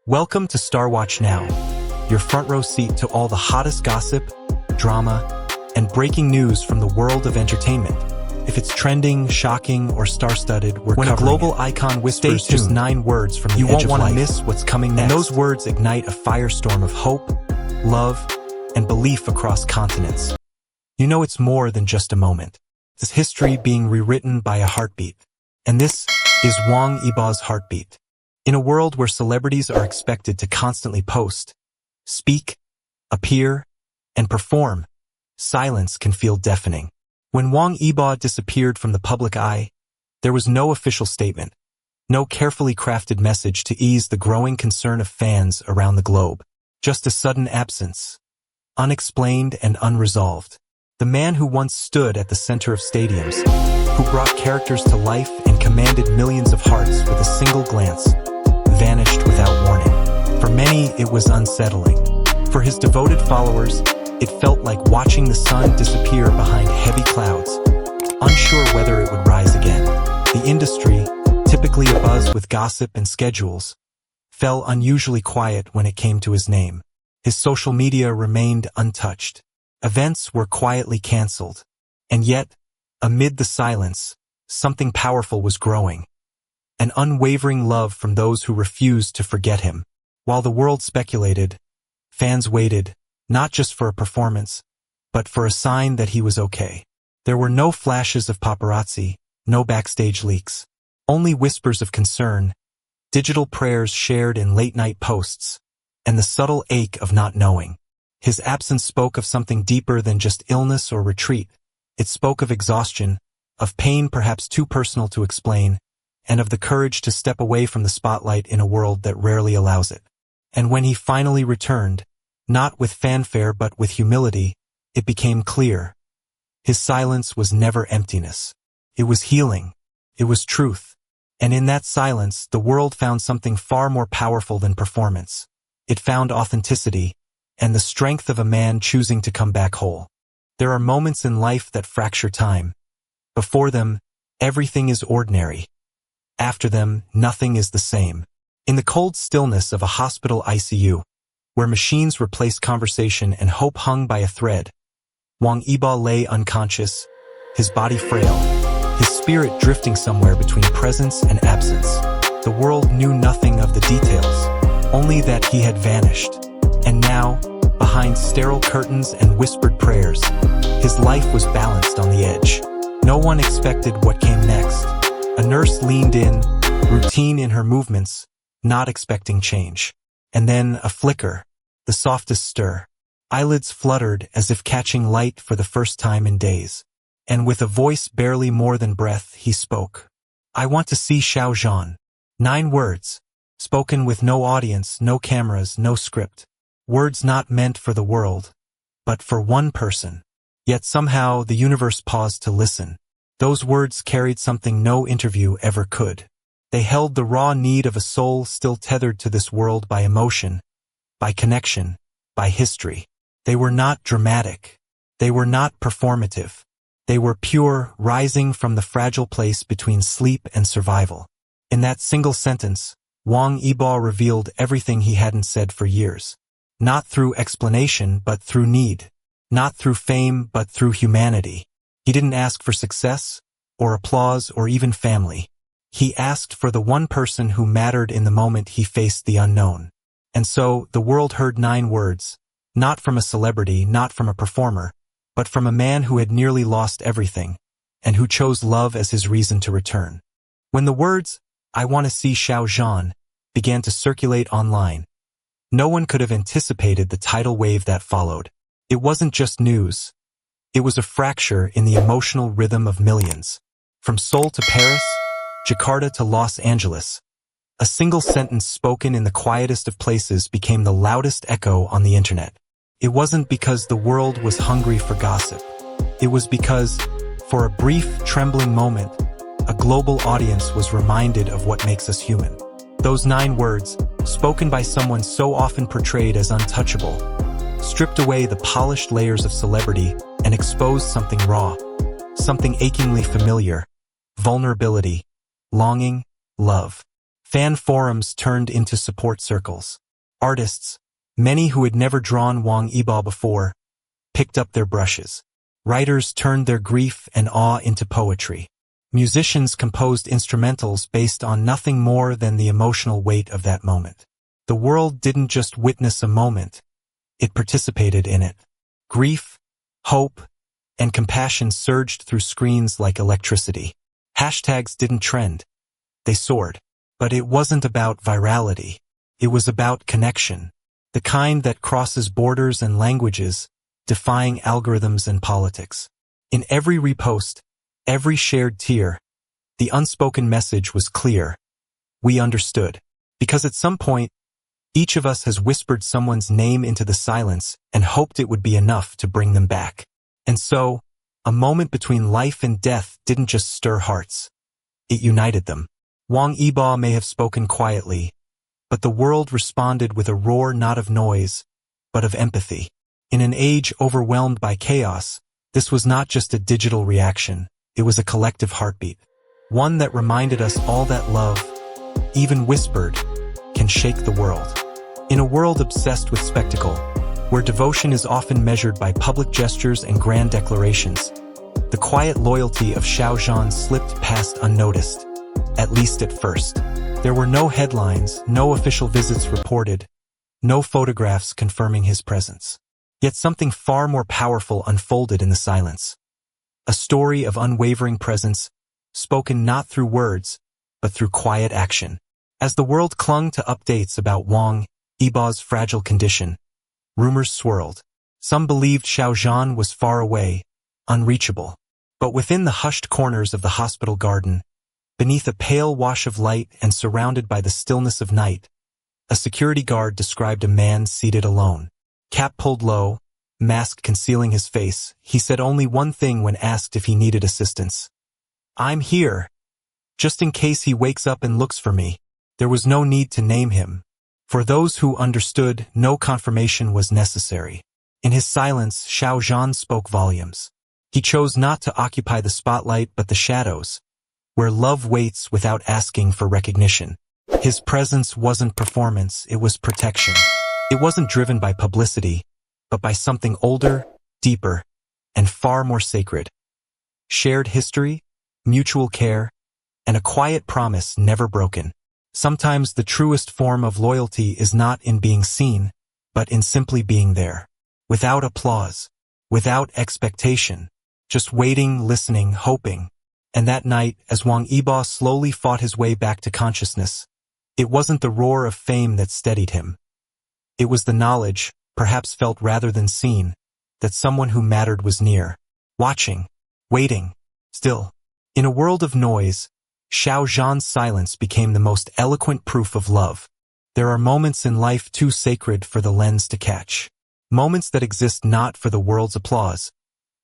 Welcome to Star Watch Now, your front row seat to all the hottest gossip, drama, and breaking news from the world of entertainment. If it's trending, shocking, or star-studded, we're covering it. When a global icon whispers just 9 words from the edge of life, you won't want to miss what's coming next. And those words ignite a firestorm of hope, love, and belief across continents. You know it's more than just a moment. It's history being rewritten by a heartbeat. And this is Wang Yibo's heartbeat. In a world where celebrities are expected to constantly post, speak, appear, and perform, silence can feel deafening. When Wang Yibo disappeared from the public eye, there was no official statement, no carefully crafted message to ease the growing concern of fans around the globe. Just a sudden absence, unexplained and unresolved. The man who once stood at the center of stadiums, who brought characters to life and commanded millions of hearts with a single glance, vanished without warning. For many, it was unsettling. For his devoted followers, it felt like watching the sun disappear behind heavy clouds, unsure whether it would rise again. The industry, typically abuzz with gossip and schedules, fell unusually quiet when it came to his name. His social media remained untouched. Events were quietly cancelled. And yet, amid the silence, something powerful was growing. An unwavering love from those who refused to forget him. While the world speculated, fans waited, not just for a performance, but for a sign that he was okay. There were no flashes of paparazzi, no backstage leaks, only whispers of concern, digital prayers shared in late-night posts, and the subtle ache of not knowing. His absence spoke of something deeper than just illness or retreat. It spoke of exhaustion, of pain perhaps too personal to explain, and of the courage to step away from the spotlight in a world that rarely allows it. And when he finally returned, not with fanfare but with humility, it became clear. His silence was never emptiness. It was healing. It was truth. And in that silence, the world found something far more powerful than performance. It found authenticity, and the strength of a man choosing to come back whole. There are moments in life that fracture time. Before them, everything is ordinary. After them, nothing is the same. In the cold stillness of a hospital ICU, where machines replaced conversation and hope hung by a thread, Wang Yibo lay unconscious, his body frail, his spirit drifting somewhere between presence and absence. The world knew nothing of the details, only that he had vanished. And now, behind sterile curtains and whispered prayers, his life was balanced on the edge. No one expected what came next. A nurse leaned in, routine in her movements, not expecting change. And then a flicker, the softest stir. Eyelids fluttered as if catching light for the first time in days. And with a voice barely more than breath, he spoke. "I want to see Xiao Zhan." 9 words, spoken with no audience, no cameras, no script. Words not meant for the world, but for one person. Yet somehow the universe paused to listen. Those words carried something no interview ever could. They held the raw need of a soul still tethered to this world by emotion, by connection, by history. They were not dramatic. They were not performative. They were pure, rising from the fragile place between sleep and survival. In that single sentence, Wang Yibo revealed everything he hadn't said for years. Not through explanation, but through need. Not through fame, but through humanity. He didn't ask for success, or applause, or even family. He asked for the one person who mattered in the moment he faced the unknown. And so, the world heard 9 words, not from a celebrity, not from a performer, but from a man who had nearly lost everything, and who chose love as his reason to return. When the words, "I want to see Xiao Zhan," began to circulate online, no one could have anticipated the tidal wave that followed. It wasn't just news. It was a fracture in the emotional rhythm of millions. From Seoul to Paris, Jakarta to Los Angeles, a single sentence spoken in the quietest of places became the loudest echo on the internet. It wasn't because the world was hungry for gossip. It was because, for a brief, trembling moment, a global audience was reminded of what makes us human. Those 9 words, spoken by someone so often portrayed as untouchable, stripped away the polished layers of celebrity and exposed something raw, something achingly familiar, vulnerability, longing, love. Fan forums turned into support circles. Artists, many who had never drawn Wang Yibo before, picked up their brushes. Writers turned their grief and awe into poetry. Musicians composed instrumentals based on nothing more than the emotional weight of that moment. The world didn't just witness a moment, it participated in it. Grief, hope, and compassion surged through screens like electricity. Hashtags didn't trend, they soared. But it wasn't about virality. It was about connection. The kind that crosses borders and languages, defying algorithms and politics. In every repost, every shared tear, the unspoken message was clear. We understood. Because at some point, each of us has whispered someone's name into the silence and hoped it would be enough to bring them back. And so, a moment between life and death didn't just stir hearts. It united them. Wang Yibo may have spoken quietly, but the world responded with a roar not of noise, but of empathy. In an age overwhelmed by chaos, this was not just a digital reaction, it was a collective heartbeat. One that reminded us all that love, even whispered, can shake the world. In a world obsessed with spectacle, where devotion is often measured by public gestures and grand declarations, the quiet loyalty of Xiao Zhan slipped past unnoticed. At least at first. There were no headlines, no official visits reported, no photographs confirming his presence. Yet something far more powerful unfolded in the silence. A story of unwavering presence, spoken not through words, but through quiet action. As the world clung to updates about Wang Yibo's fragile condition, rumors swirled. Some believed Xiao Zhan was far away, unreachable. But within the hushed corners of the hospital garden, beneath a pale wash of light and surrounded by the stillness of night, a security guard described a man seated alone. Cap pulled low, mask concealing his face, he said only one thing when asked if he needed assistance. "I'm here. Just in case he wakes up and looks for me." There was no need to name him. For those who understood, no confirmation was necessary. In his silence, Xiao Zhan spoke volumes. He chose not to occupy the spotlight but the shadows, where love waits without asking for recognition. His presence wasn't performance, it was protection. It wasn't driven by publicity, but by something older, deeper, and far more sacred. Shared history, mutual care, and a quiet promise never broken. Sometimes the truest form of loyalty is not in being seen, but in simply being there. Without applause, without expectation, just waiting, listening, hoping. And that night, as Wang Yibo slowly fought his way back to consciousness, it wasn't the roar of fame that steadied him. It was the knowledge, perhaps felt rather than seen, that someone who mattered was near, watching, waiting, still. In a world of noise, Xiao Zhan's silence became the most eloquent proof of love. There are moments in life too sacred for the lens to catch. Moments that exist not for the world's applause,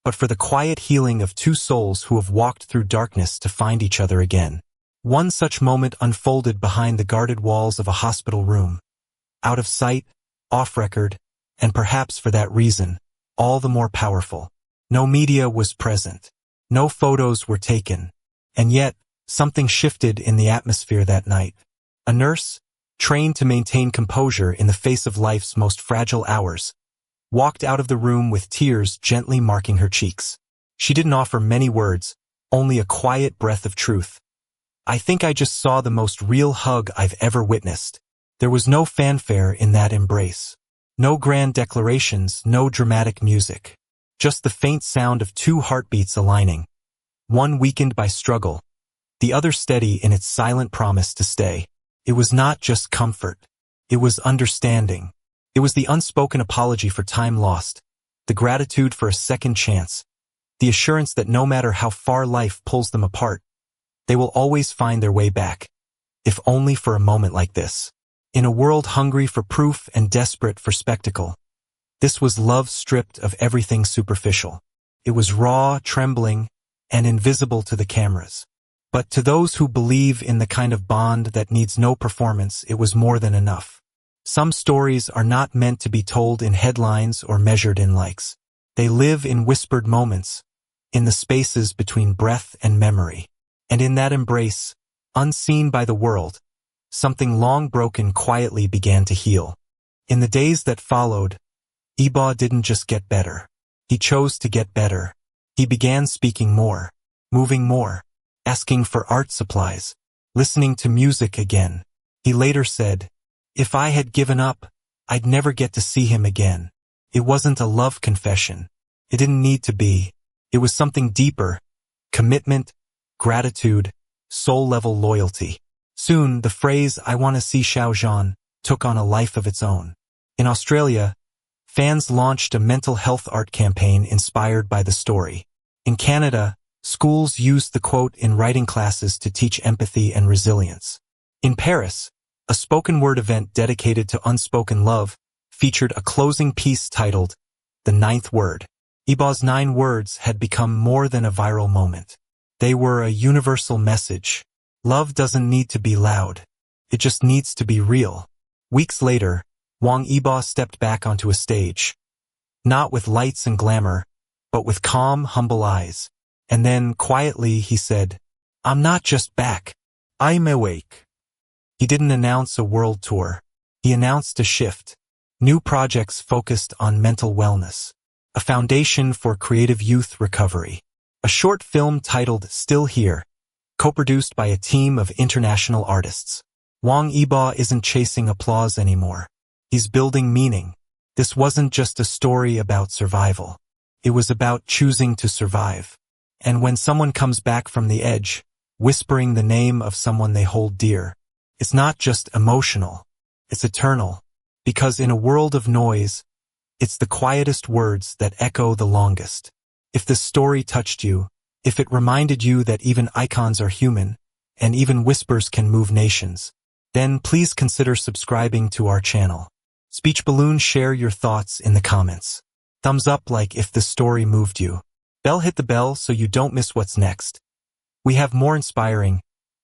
but for the quiet healing of two souls who have walked through darkness to find each other again. One such moment unfolded behind the guarded walls of a hospital room. Out of sight, off record, and perhaps for that reason, all the more powerful. No media was present. No photos were taken. And yet, something shifted in the atmosphere that night. A nurse, trained to maintain composure in the face of life's most fragile hours, walked out of the room with tears gently marking her cheeks. She didn't offer many words, only a quiet breath of truth. "I think I just saw the most real hug I've ever witnessed." There was no fanfare in that embrace. No grand declarations, no dramatic music. Just the faint sound of two heartbeats aligning. One weakened by struggle, the other steady in its silent promise to stay. It was not just comfort. It was understanding. It was the unspoken apology for time lost, the gratitude for a second chance, the assurance that no matter how far life pulls them apart, they will always find their way back, if only for a moment like this. In a world hungry for proof and desperate for spectacle, this was love stripped of everything superficial. It was raw, trembling, and invisible to the cameras. But to those who believe in the kind of bond that needs no performance, it was more than enough. Some stories are not meant to be told in headlines or measured in likes. They live in whispered moments, in the spaces between breath and memory. And in that embrace, unseen by the world, something long broken quietly began to heal. In the days that followed, Yibo didn't just get better. He chose to get better. He began speaking more, moving more, asking for art supplies, listening to music again. He later said, "If I had given up, I'd never get to see him again." It wasn't a love confession. It didn't need to be. It was something deeper: commitment, gratitude, soul-level loyalty. Soon, the phrase, "I want to see Xiao Zhan," took on a life of its own. In Australia, fans launched a mental health art campaign inspired by the story. In Canada, schools used the quote in writing classes to teach empathy and resilience. In Paris, a spoken-word event dedicated to unspoken love featured a closing piece titled "The Ninth Word." Yibo's 9 words had become more than a viral moment. They were a universal message. Love doesn't need to be loud. It just needs to be real. Weeks later, Wang Yibo stepped back onto a stage, not with lights and glamour, but with calm, humble eyes. And then, quietly, he said, "I'm not just back. I'm awake." He didn't announce a world tour. He announced a shift. New projects focused on mental wellness. A foundation for creative youth recovery. A short film titled "Still Here," co-produced by a team of international artists. Wang Yibo isn't chasing applause anymore. He's building meaning. This wasn't just a story about survival. It was about choosing to survive. And when someone comes back from the edge, whispering the name of someone they hold dear, it's not just emotional, it's eternal. Because in a world of noise, it's the quietest words that echo the longest. If this story touched you, if it reminded you that even icons are human, and even whispers can move nations, then please consider subscribing to our channel. Speech Balloon, share your thoughts in the comments. Thumbs up like if this story moved you. Hit the bell so you don't miss what's next. We have more inspiring,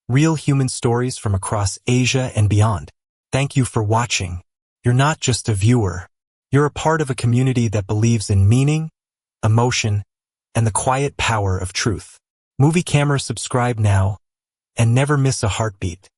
real human stories from across Asia and beyond. Thank you for watching. You're not just a viewer. You're a part of a community that believes in meaning, emotion, and the quiet power of truth. Movie Camera, subscribe now and never miss a heartbeat.